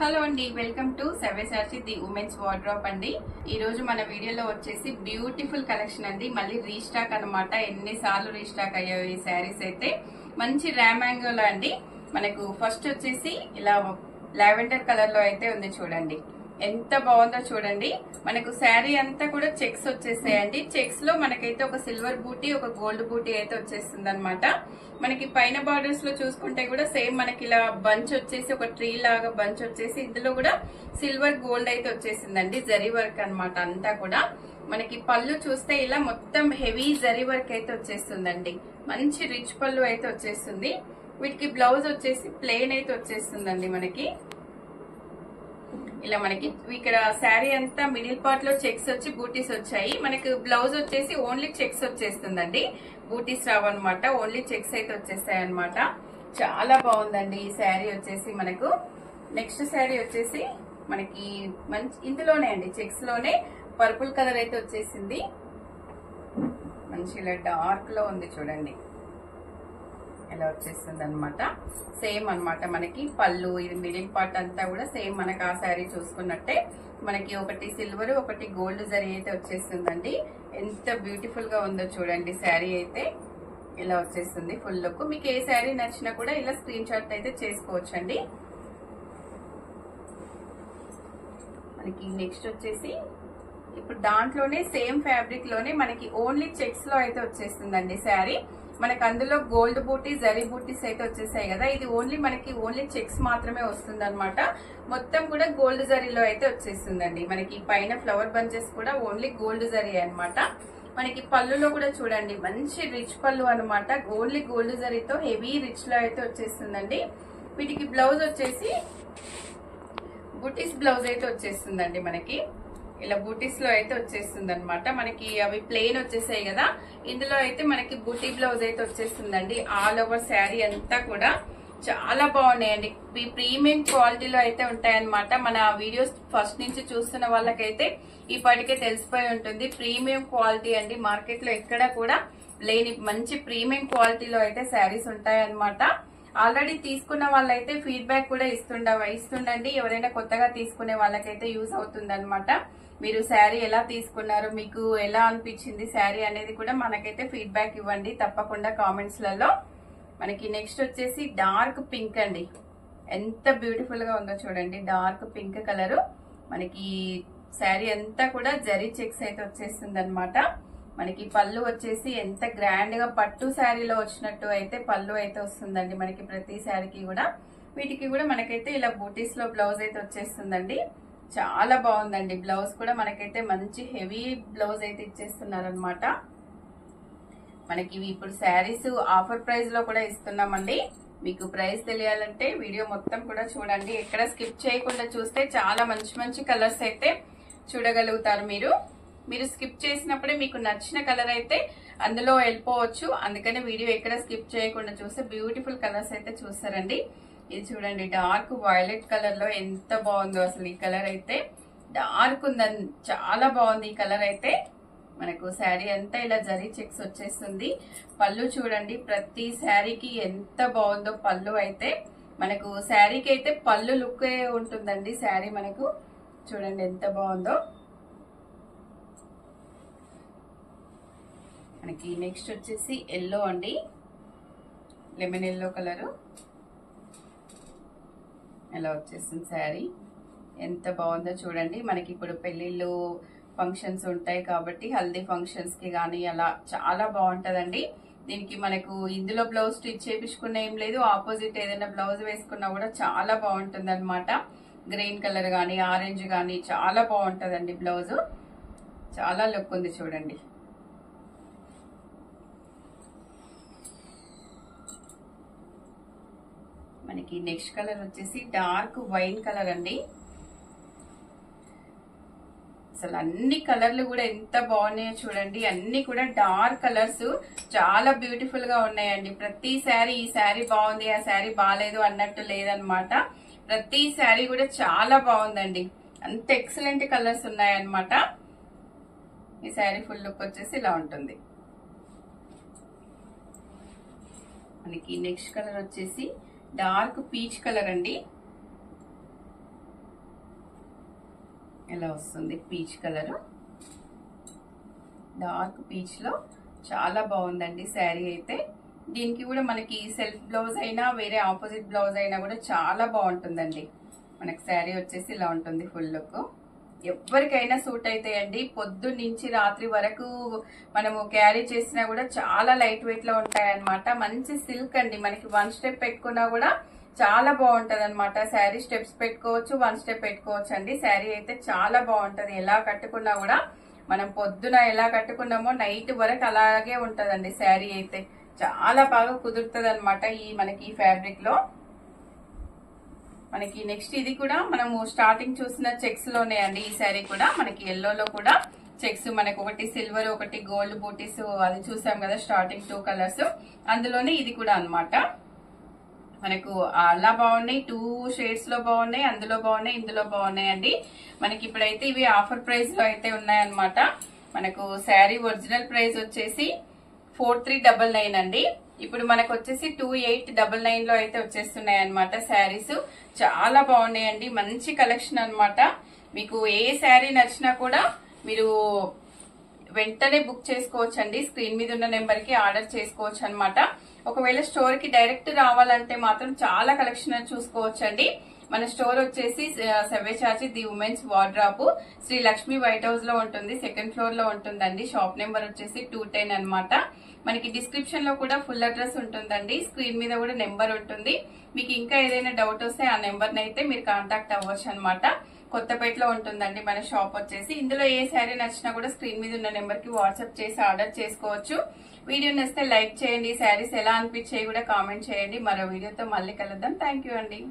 Hello అండి, welcome to Savyasachi the women's wardrobe అండి. ఈ రోజు మన వీడియోలో వచ్చేసి బ్యూటిఫుల్ కలెక్షన్ అండి. మళ్ళీ రీస్టాక్ అన్నమాట. ఎన్నిసార్లు రీస్టాక్ అయ్యాయి ఈ శారీస్ అయితే. మంచి ర్యామాంగోలో అండి. మనకు ఫస్ట్ వచ్చేసి ఇలా లావెండర్ కలర్ లో అయితే ఉంది చూడండి. ఎంత బాగుందో చూడండి. మనకు శారీ అంతా కూడా చెక్స్ వచ్చేసాయండి. చెక్స్ లో మనకైతే ఒక సిల్వర్ బూటీ, ఒక గోల్డ్ బూటీ అయితే వచ్చేస్తుంది అనమాట. మనకి పైన బార్డర్స్ లో చూసుకుంటే కూడా సేమ్ మనకి ఇలా బంచ్ వచ్చేసి ఒక ట్రీ లాగా బంచ్ వచ్చేసి ఇందులో కూడా సిల్వర్ గోల్డ్ అయితే వచ్చేసిందండి. జరీ వర్క్ అనమాట అంతా కూడా. మనకి పళ్ళు చూస్తే ఇలా మొత్తం హెవీ జరీ వర్క్ అయితే వచ్చేస్తుందండి. మంచి రిచ్ పళ్ళు అయితే వచ్చేస్తుంది. వీటికి బ్లౌజ్ వచ్చేసి ప్లెయిన్ అయితే వచ్చేస్తుందండి. మనకి ఇలా మనకి ఇక్కడ శారీ అంతా మిడిల్ పార్ట్ లో చెక్స్ వచ్చి బూటీస్ వచ్చాయి. మనకు బ్లౌజ్ వచ్చేసి ఓన్లీ చెక్స్ వచ్చేస్తుందండి. బూటీస్ రావన్నమాట. ఓన్లీ చెక్స్ అయితే వచ్చేస్తాయి అనమాట. చాలా బాగుందండి ఈ శారీ వచ్చేసి. మనకు నెక్స్ట్ శారీ వచ్చేసి మనకి మంచి ఇందులోనే అండి, చెక్స్ లోనే పర్పుల్ కలర్ అయితే వచ్చేసింది. మంచి ఇలా డార్క్ లో ఉంది చూడండి. ఇలా వచ్చేస్తుంది అనమాట. సేమ్ అనమాట. మనకి పళ్ళు ఇది మిడిల్ పార్ట్ అంతా కూడా సేమ్ మనకి ఆ శారీ చూసుకున్నట్టే మనకి ఒకటి సిల్వర్ ఒకటి గోల్డ్ జరీ అయితే వచ్చేస్తుందండి. ఎంత బ్యూటిఫుల్ గా ఉందో చూడండి. శారీ అయితే ఇలా వచ్చేస్తుంది ఫుల్ లుక్. మీకు ఏ శారీ నచ్చినా కూడా ఇలా స్క్రీన్ షాట్ అయితే చేసుకోవచ్చు అండి. మనకి నెక్స్ట్ వచ్చేసి ఇప్పుడు దాంట్లోనే సేమ్ ఫ్యాబ్రిక్ లోనే మనకి ఓన్లీ చెక్స్ లో అయితే వచ్చేస్తుందండి శారీ. మనకి అందులో గోల్డ్ బూటీ జరీ బూటీస్ అయితే వచ్చేసాయి కదా. ఇది మనకి ఓన్లీ చెక్స్ మాత్రమే వస్తుంది అనమాట. మొత్తం కూడా గోల్డ్ జరీలో అయితే వచ్చేస్తుందండి. మనకి పైన ఫ్లవర్ బంచెస్ కూడా ఓన్లీ గోల్డ్ జరీ అనమాట. మనకి పళ్ళులో కూడా చూడండి మంచి రిచ్ పళ్ళు అనమాట. ఓన్లీ గోల్డ్ జరీతో హెవీ రిచ్ లో అయితే వచ్చేస్తుందండి. వీటికి బ్లౌజ్ వచ్చేసి బూటీస్ బ్లౌజ్ అయితే వచ్చేస్తుందండి. మనకి ఇలా బూటీస్ లో అయితే వచ్చేస్తుంది అనమాట. మనకి అవి ప్లెయిన్ వచ్చేసాయి కదా. ఇందులో అయితే మనకి బూటీ బ్లౌజ్ అయితే వచ్చేస్తుందండి. ఆల్ ఓవర్ శారీ అంతా కూడా చాలా బాగున్నాయండి. ప్రీమియం క్వాలిటీలో అయితే ఉంటాయన్నమాట. మన వీడియోస్ ఫస్ట్ నుంచి చూస్తున్న వాళ్ళకైతే ఇప్పటికే తెలిసిపోయి ఉంటుంది. ప్రీమియం క్వాలిటీ అండి. మార్కెట్ లో ఎక్కడ కూడా లేని మంచి ప్రీమియం క్వాలిటీలో అయితే శారీస్ ఉంటాయన్నమాట. ఆల్రెడీ తీసుకున్న వాళ్ళైతే ఫీడ్బ్యాక్ కూడా ఇస్తుండండి. ఎవరైనా కొత్తగా తీసుకునే వాళ్ళకైతే యూజ్ అవుతుంది అనమాట. మీరు శారీ ఎలా తీసుకున్నారు, మీకు ఎలా అనిపించింది శారీ అనేది కూడా మనకైతే ఫీడ్బ్యాక్ ఇవ్వండి తప్పకుండా కామెంట్స్ లలో. మనకి నెక్స్ట్ వచ్చేసి డార్క్ పింక్ అండి. ఎంత బ్యూటిఫుల్ గా ఉందో చూడండి. Dark pink colour. మనకి శారీ అంతా కూడా జరీ చెక్స్ అయితే వచ్చేస్తుంది అనమాట. మనకి పళ్ళు వచ్చేసి ఎంత గ్రాండ్ గా పట్టు శారీలో వచ్చినట్టు అయితే పళ్ళు అయితే వస్తుందండి మనకి ప్రతి శారీకి కూడా. వీటికి కూడా మనకైతే ఇలా బూటీస్ లో బ్లౌజ్ అయితే వచ్చేస్తుందండి. చాలా బాగుందండి. బ్లౌజ్ కూడా మనకైతే మంచి హెవీ బ్లౌజ్ అయితే ఇచ్చేస్తున్నారు అనమాట. మనకి ఇవి ఇప్పుడు శారీస్ ఆఫర్ ప్రైస్ లో కూడా ఇస్తున్నామండి. మీకు ప్రైస్ తెలియాలంటే వీడియో మొత్తం కూడా చూడండి. ఎక్కడ స్కిప్ చేయకుండా చూస్తే చాలా మంచి మంచి కలర్స్ అయితే చూడగలుగుతారు. మీరు స్కిప్ చేసినప్పుడే మీకు నచ్చిన కలర్ అయితే అందులో వెళ్ళిపోవచ్చు. అందుకని వీడియో ఎక్కడ స్కిప్ చేయకుండా చూస్తే బ్యూటిఫుల్ కలర్స్ అయితే చూస్తారండి. ఇది చూడండి డార్క్ వైలెట్ కలర్ లో ఎంత బాగుందో అసలు. ఈ కలర్ అయితే డార్క్ ఉందని చాలా బాగుంది ఈ కలర్ అయితే. మనకు శారీ అంతా ఇలా జరీ చెక్స్ వచ్చేస్తుంది. పళ్ళు చూడండి ప్రతి శారీకి ఎంత బాగుందో పళ్ళు అయితే. మనకు శారీకి అయితే పళ్ళు లుక్ ఉంటుందండి. శారీ మనకు చూడండి ఎంత బాగుందో. మనకి నెక్స్ట్ వచ్చేసి ఎల్లో అండి. Lemon yellow colour. ఎలా వచ్చేసింది శారీ. ఎంత బాగుందో చూడండి. మనకి ఇప్పుడు పెళ్లిళ్ళు ఫంక్షన్స్ ఉంటాయి కాబట్టి హల్దీ ఫంక్షన్స్ కి గానీ అలా చాలా బాగుంటదండి. దీనికి మనకు ఇందులో బ్లౌజ్ స్టిచ్ చేయించుకున్న ఏం లేదు. ఆపోజిట్ ఏదైనా బ్లౌజ్ వేసుకున్నా కూడా చాలా బాగుంటుంది అనమాట. గ్రీన్ కలర్ గానీ ఆరెంజ్ గానీ చాలా బాగుంటదండి బ్లౌజ్. చాలా లుక్ ఉంది చూడండి. మనకి నెక్స్ట్ కలర్ వచ్చేసి డార్క్ వైన్ కలర్ అండి. అసలు అన్ని కలర్లు కూడా ఎంత బాగున్నాయో చూడండి. అన్ని కూడా డార్క్ కలర్స్ చాలా బ్యూటిఫుల్ గా ఉన్నాయండి. ప్రతి శారీ ఈ శారీ బాగుంది ఆ శారీ బాగాలేదు అన్నట్టు లేదనమాట. ప్రతి శారీ కూడా చాలా బాగుందండి. అంత ఎక్సలెంట్ కలర్స్ ఉన్నాయన్నమాట. ఈ శారీ ఫుల్ లుక్ వచ్చేసి ఇలా ఉంటుంది. మనకి నెక్స్ట్ కలర్ వచ్చేసి డార్క్ పీచ్ కలర్ అండి. ఇలా వస్తుంది పీచ్ కలర్, డార్క్ పీచ్ లో చాలా బాగుందండి శారీ అయితే. దీనికి కూడా మనకి సెల్ఫ్ బ్లౌజ్ అయినా వేరే ఆపోజిట్ బ్లౌజ్ అయినా కూడా చాలా బాగుంటుందండి. మనకి శారీ వచ్చేసి ఇలా ఉంటుంది ఫుల్ లుక్. ఎవరికైనా సూట్ అవుతాయండి. పొద్దున్న నుంచి రాత్రి వరకు మనము క్యారీ చేసినా కూడా చాలా లైట్ వెయిట్ లో ఉంటాయన్నమాట. మంచి సిల్క్ అండి. మనకి 1 స్టెప్ పెట్టుకున్నా కూడా చాలా బాగుంటది అనమాట. శారీ స్టెప్స్ పెట్టుకోవచ్చు, 1 స్టెప్ పెట్టుకోవచ్చు అండి. శారీ అయితే చాలా బాగుంటది. ఎలా కట్టుకున్నా కూడా మనం పొద్దున ఎలా కట్టుకున్నామో నైట్ వరకు అలాగే ఉంటదండి. శారీ అయితే చాలా బాగా కుదురుతుంది అనమాట మనకి ఈ ఫ్యాబ్రిక్ లో. మనకి నెక్స్ట్ ఇది కూడా మనము స్టార్టింగ్ చూసిన చెక్స్ లోనే అండి. ఈ శారీ కూడా మనకి ఎల్లోలో కూడా చెక్స్, మనకి ఒకటి సిల్వర్ ఒకటి గోల్డ్ బూటీస్ అది చూసాం కదా స్టార్టింగ్ 2 కలర్స్, అందులోనే ఇది కూడా అన్నమాట. మనకు అలా బాగున్నాయి, 2 షేడ్స్ లో బాగున్నాయి, అందులో బాగున్నాయి, ఇందులో బాగున్నాయి అండి. మనకి ఇప్పుడైతే ఇవి ఆఫర్ ప్రైస్ లో అయితే ఉన్నాయన్నమాట. మనకు శారీ ఒరిజినల్ ప్రైస్ వచ్చేసి 4399 అండి. ఇప్పుడు మనకు వచ్చేసి 2899 లో అయితే వచ్చేస్తున్నాయి అనమాట శారీస్. చాలా బాగున్నాయండి, మంచి కలెక్షన్ అన్నమాట. మీకు ఏ శారీ నచ్చినా కూడా మీరు వెంటనే బుక్ చేసుకోవచ్చు అండి. స్క్రీన్ మీద ఉన్న నెంబర్ కి ఆర్డర్ చేసుకోవచ్చు అనమాట. ఒకవేళ స్టోర్ కి డైరెక్ట్ రావాలంటే మాత్రం చాలా కలెక్షన్ చూసుకోవచ్చు అండి. మన స్టోర్ వచ్చేసి Savyasachi the women's wardrobe, Shri Lakshmi white house లో ఉంటుంది, 2nd ఫ్లోర్ లో ఉంటుందండి. షాప్ నెంబర్ వచ్చేసి 210 అనమాట. మనకి డిస్క్రిప్షన్ లో కూడా ఫుల్ అడ్రస్ ఉంటుందండి. స్క్రీన్ మీద కూడా నెంబర్ ఉంటుంది. మీకు ఇంకా ఏదైనా డౌట్ వస్తే ఆ నెంబర్ ని అయితే మీరు కాంటాక్ట్ అవ్వచ్చు అనమాట. కొత్తపేటలో ఉంటుందండి మన షాప్ వచ్చేసి. ఇందులో ఏ శారీ నచ్చినా కూడా స్క్రీన్ మీద ఉన్న నెంబర్ కి వాట్సాప్ చేసి ఆర్డర్ చేసుకోవచ్చు. వీడియో నచ్చితే లైక్ చేయండి. శారీస్ ఎలా అనిపించాయి కూడా కామెంట్ చేయండి. మరో వీడియోతో మళ్ళీ కలుద్దాం. థ్యాంక్ యూ అండి.